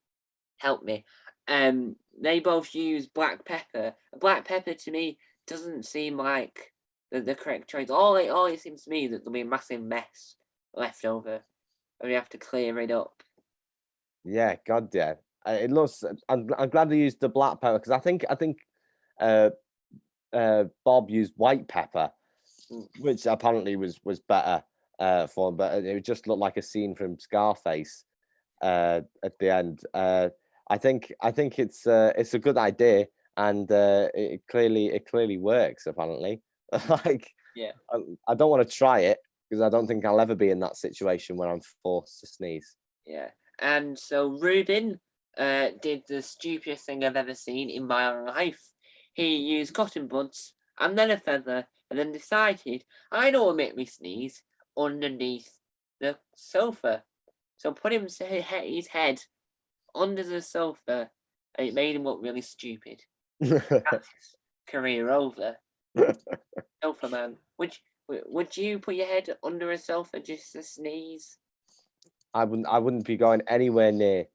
They both use black pepper. Black pepper to me doesn't seem like the correct choice. All it seems to me that there'll be a massive mess left over, and we have to clear it up. Yeah, God, yeah. It looks. I'm glad they used the black pepper, because I think Bob used white pepper, which apparently was better for him, but it just looked like a scene from Scarface at the end. I think it's a good idea, and it clearly works apparently. Like, Yeah. I don't want to try it because I don't think I'll ever be in that situation where I'm forced to sneeze. Yeah. And so Ruben did the stupidest thing I've ever seen in my life. He used cotton buds and then a feather, and then decided, I know what make me sneeze underneath the sofa. So put his head under the sofa, and it made him look really stupid. That's his career over. Sofa man. Would you put your head under a sofa just to sneeze? I wouldn't be going anywhere near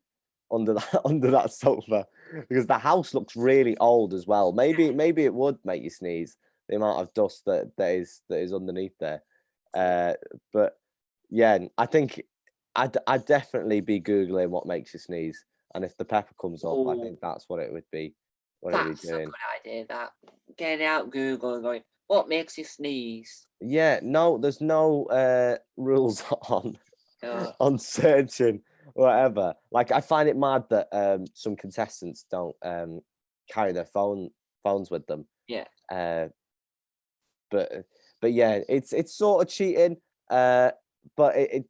under that sofa, because the house looks really old as well. Maybe it would make you sneeze, the amount of dust that is underneath there. But yeah, I think I'd definitely be Googling what makes you sneeze, and if the pepper comes up, I think that's what it would be. That's a good idea. That getting out Google and going, what makes you sneeze? Yeah, no, there's no rules on searching whatever. Like, I find it mad that some contestants don't carry their phones with them. Yeah. But yeah, it's sort of cheating. But it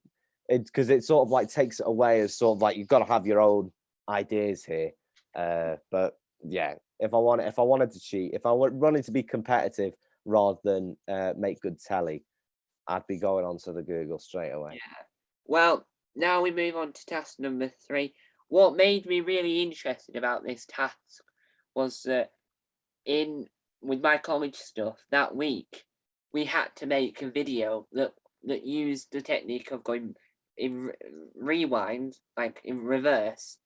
because it sort of like takes it away as sort of like, you've got to have your own ideas here. But yeah, if I wanted to cheat, if I wanted to be competitive rather than make good telly, I'd be going onto the Google straight away. Yeah. Well, now we move on to task number 3. What made me really interested about this task was that with my college stuff that week, we had to make a video that used the technique of going in rewind, like in reverse,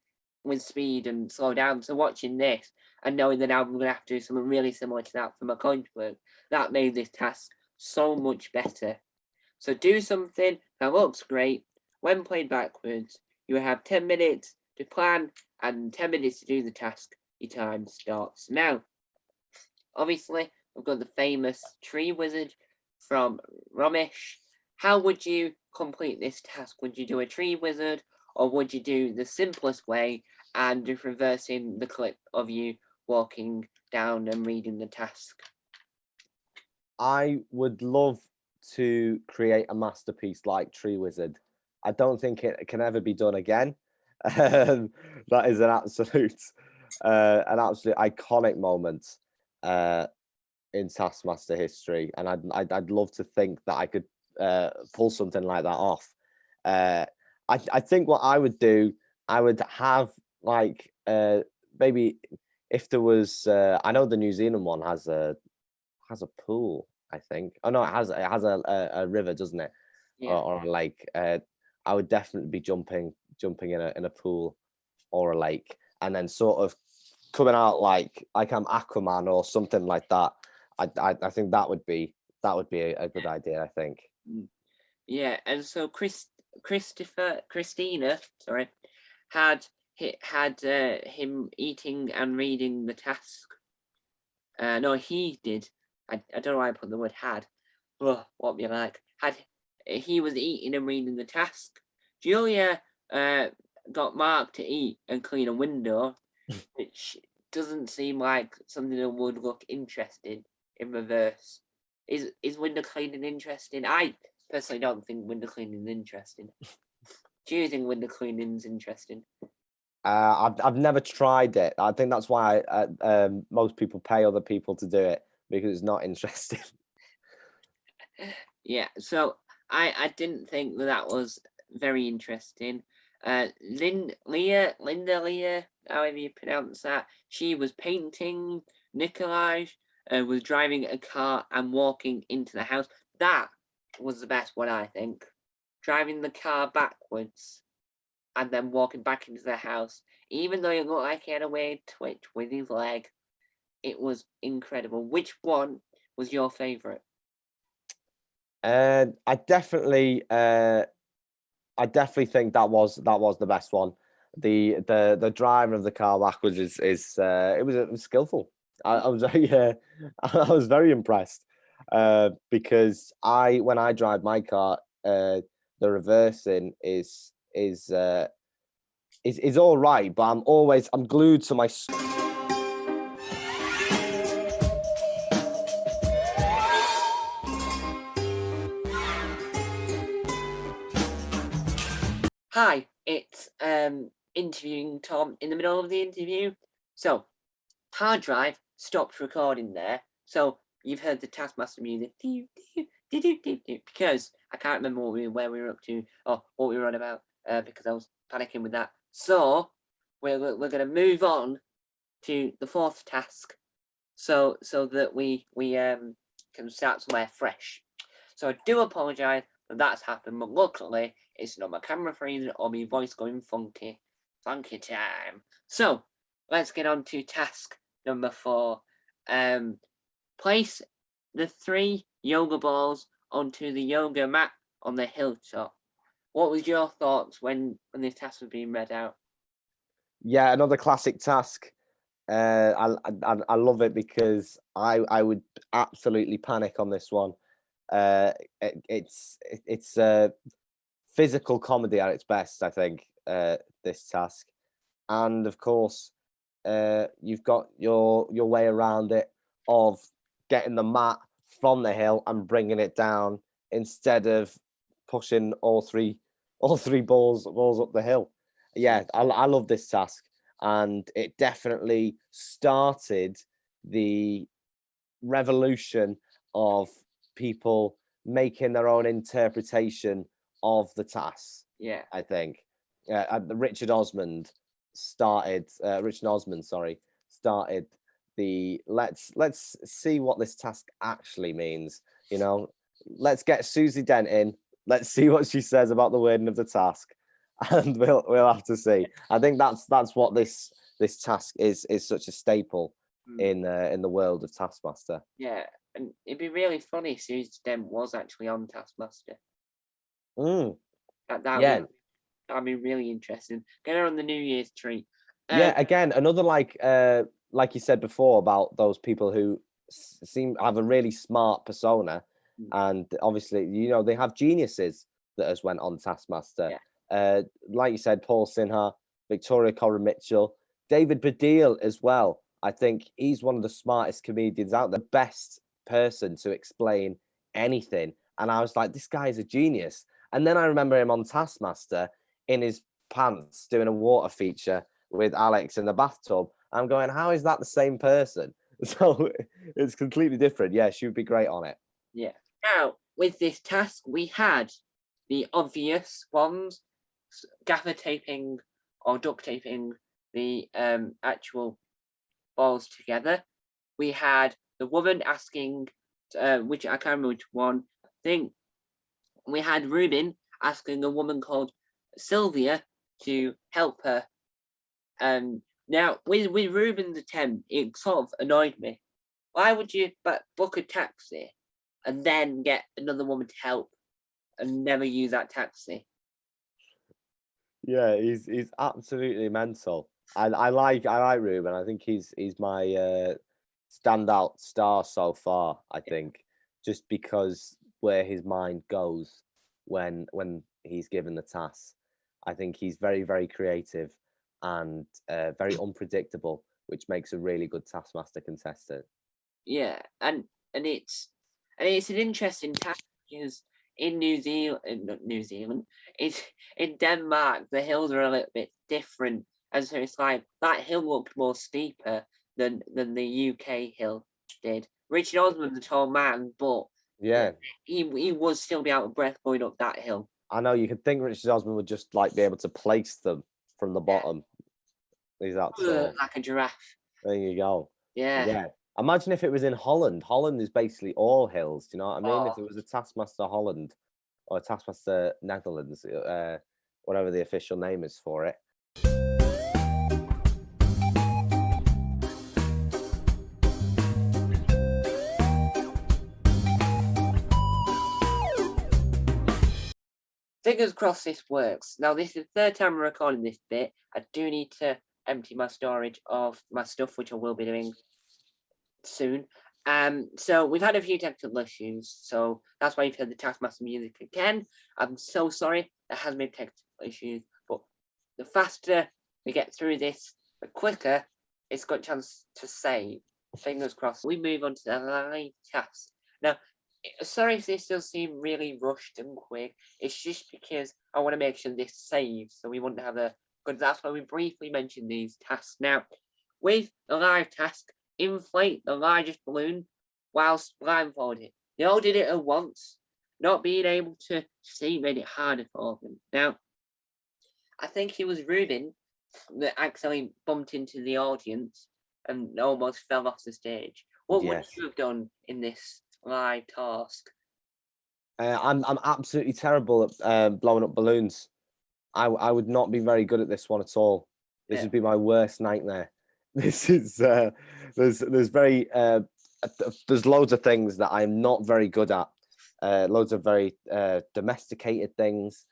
with speed and slow down. So watching this and knowing that I'm going to have to do something really similar to that for my college work, that made this task so much better. So do something that looks great. When played backwards, you have 10 minutes to plan and 10 minutes to do the task. Your time starts now. Obviously, we've got the famous tree wizard from Romish. How would you complete this task? Would you do a tree wizard, or would you do the simplest way and just reversing the clip of you walking down and reading the task? I would love to create a masterpiece like Tree Wizard. I don't think it can ever be done again. That is an absolute iconic moment in Taskmaster history, and I'd love to think that I could pull something like that off. I think what I would do, I would have like maybe if there was I know the New Zealand one has a pool, I think. Oh no, it has a river, doesn't it? Yeah. Or a lake. I would definitely be jumping in a pool or a lake, and then sort of coming out like I'm Aquaman or something like that. I think that would be a good idea, I think. Yeah, and so Christina, sorry, had him eating and reading the task. No, he did. I don't know why I put the word had. Oh, what be like? He was eating and reading the task. Julia got Mark to eat and clean a window, which doesn't seem like something that would look interesting in reverse. Is window cleaning interesting? I personally don't think window cleaning is interesting. Do you think window cleaning is interesting? I've never tried it. I think that's why most people pay other people to do it, because it's not interesting. Yeah, so I didn't think that was very interesting. Linda Leah, however you pronounce that, she was painting. Nikolai was driving a car and walking into the house. That was the best one, I think. Driving the car backwards and then walking back into the house. Even though it looked like he had a weird twitch with his leg, it was incredible. Which one was your favourite? I definitely think that was the best one. The driver of the car backwards is it was skillful. I was I was very impressed because when I drive my car, the reversing is all right, but I'm glued to my. Hi, it's interviewing Tom in the middle of the interview. So, hard drive stopped recording there. So you've heard the Taskmaster music because I can't remember where we were up to or what we were on about because I was panicking with that. So we're going to move on to the 4th task, so that we can start somewhere fresh. So I do apologise that that's happened, but luckily it's not my camera freezing or my voice going funky time. So let's get on to task number 4. Place the 3 yoga balls onto the yoga mat on the hilltop. What was your thoughts when this task was being read out? Yeah, another classic task. I love it because I would absolutely panic on this one. It's physical comedy at its best, I think. This task, and of course, you've got your way around it of getting the mat from the hill and bringing it down instead of pushing all three balls up the hill. Yeah, I love this task. and it definitely started the revolution of people making their own interpretation of the task. Yeah. I think Richard Osman started. Started the let's see what this task actually means. You know, let's get Susie Dent in. Let's see what she says about the wording of the task, and we'll have to see. I think that's what this task is such a staple in the world of Taskmaster. Yeah, and it'd be really funny if Susie Dent was actually on Taskmaster. Mm. That'd be really interesting. Get her on the New Year's tree. Yeah, again, another like you said before about those people who seem have a really smart persona, and obviously, you know, they have geniuses that has went on Taskmaster. Yeah. Like you said, Paul Sinha, Victoria Coren Mitchell, David Baddiel as well. I think he's one of the smartest comedians out there, best person to explain anything. And I was like, this guy is a genius. And then I remember him on Taskmaster in his pants doing a water feature with Alex in the bathtub. I'm going, how is that the same person? So it's completely different. Yeah, she would be great on it. Yeah. Now, with this task, we had the obvious ones, gaffer taping or duct taping the actual balls together. We had the woman asking, which I can't remember which one. I think we had Ruben asking a woman called Sylvia to help her. Now, with Ruben's attempt, it sort of annoyed me. Why would you book a taxi and then get another woman to help and never use that taxi? Yeah, he's absolutely mental. I like Ruben. I think he's my standout star so far. I think just because where his mind goes when he's given the task. I think he's very, very creative and very unpredictable, which makes a really good Taskmaster contestant. Yeah, and it's an interesting task because in not New Zealand, it's in Denmark, the hills are a little bit different, and so it's like that hill looked more steeper than the UK hill did. Richard Osman's a tall man, but Yeah, he would still be out of breath going up that hill. I know. You could think Richard Osman would just like be able to place them from the bottom. He's that tall. Like a giraffe. There you go. Yeah. Yeah. Imagine if it was in Holland. Holland is basically all hills. Do you know what I mean? If it was a Taskmaster Holland or a Taskmaster Netherlands, whatever the official name is for it. Fingers crossed this works. Now, this is the third time I'm recording this bit. I do need to empty my storage of my stuff, which I will be doing soon. So we've had a few technical issues, so that's why you've heard the Taskmaster music again. I'm so sorry there has been technical issues, but the faster we get through this, the quicker it's got a chance to save. Fingers crossed. We move on to the live task. Now, sorry if this does seem really rushed and quick. It's just because I want to make sure this saves, so we wouldn't have a good. That's why we briefly mentioned these tasks. Now, with the live task, inflate the largest balloon whilst blindfolded. They all did it at once. Not being able to see made it harder for them. Now, I think it was Ruben that accidentally bumped into the audience and almost fell off the stage. What would you have done in this live task? I'm absolutely terrible at blowing up balloons. I would not be very good at this one at all. This would be my worst nightmare. This is there's loads of things that I'm not very good at. Loads of very domesticated things.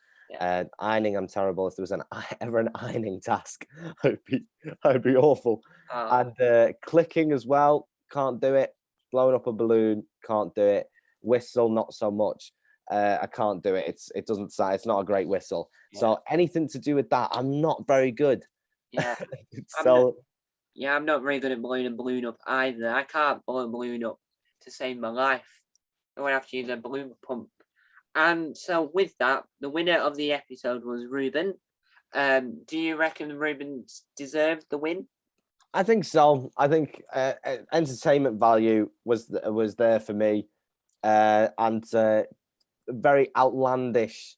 Ironing, I'm terrible. If there was ever an ironing task, I'd be awful. And clicking as well, can't do it. Blowing up a balloon, can't do it. Whistle, not so much. I can't do it. It doesn't sound. It's not a great whistle. So anything to do with that, I'm not very good. Yeah. I'm not very good at blowing a balloon up either. I can't blow a balloon up to save my life. I would have to use a balloon pump. And so with that, the winner of the episode was Ruben. Do you reckon Ruben deserved the win? I think so. I think entertainment value was there for me, and very outlandish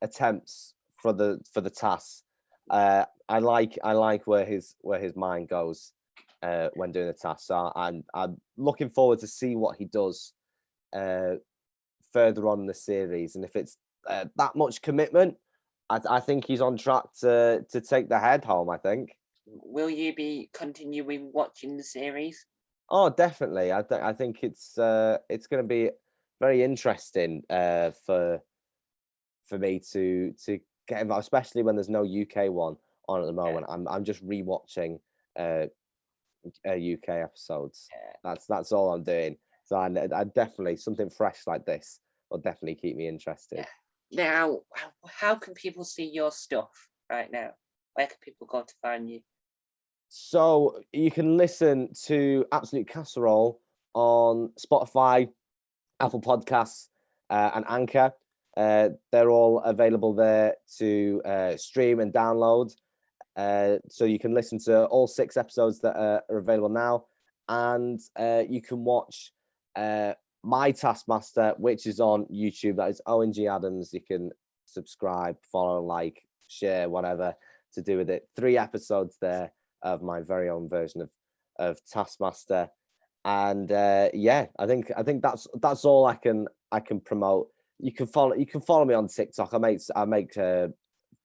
attempts for the task. I like where his mind goes when doing the task. So I'm looking forward to see what he does further on in the series, and if it's that much commitment, I think he's on track to take the head home. I think. Will you be continuing watching the series? Oh, definitely. I think it's going to be very interesting for me to get involved, especially when there's no UK one on at the moment. I'm just rewatching UK episodes. That's all I'm doing. So I definitely, something fresh like this will definitely keep me interested. Now, how can people see your stuff right now? Where can people go to find you? So you can listen to Absolute Casserole on Spotify, Apple Podcasts, and Anchor. They're all available there to stream and download. So you can listen to all 6 episodes that are available now, and you can watch my Taskmaster, which is on YouTube. That is Owen Adams. You can subscribe, follow, like, share, whatever to do with it. 3 episodes there of my very own version of Taskmaster, and I think that's all I can promote. You can follow me on TikTok. I make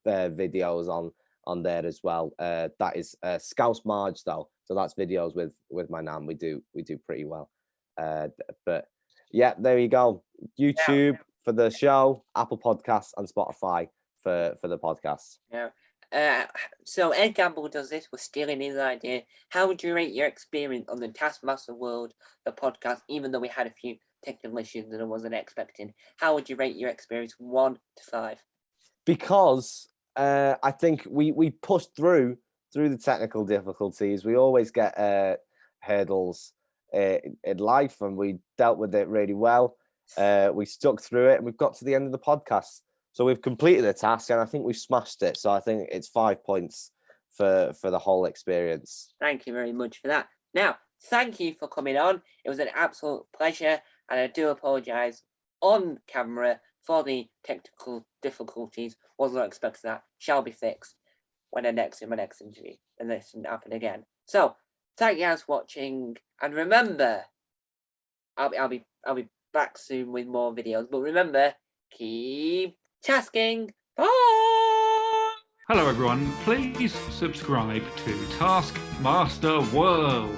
videos on there as well. That is Scouse Marge though, so that's videos with my nan. We do pretty well. But yeah, there you go. YouTube for the show, Apple Podcasts, and Spotify for the podcast. Yeah. So Ed Gamble does this. We're stealing his idea. How would you rate your experience on the Taskmaster World, the podcast, even though we had a few technical issues that I wasn't expecting? How would you rate your experience 1 to 5? Because I think we pushed through the technical difficulties. We always get hurdles in life, and we dealt with it really well. We stuck through it, and we've got to the end of the podcast. So we've completed the task, and I think we've smashed it. So I think it's 5 points for the whole experience. Thank you very much for that. Now, thank you for coming on. It was an absolute pleasure, and I do apologise on camera for the technical difficulties. Was not expecting that. Shall be fixed when in my next interview, and this shouldn't happen again. So, thank you guys for watching, and remember, I'll be back soon with more videos. But remember, keep tasking. Bye! Hello everyone, please subscribe to Taskmaster World.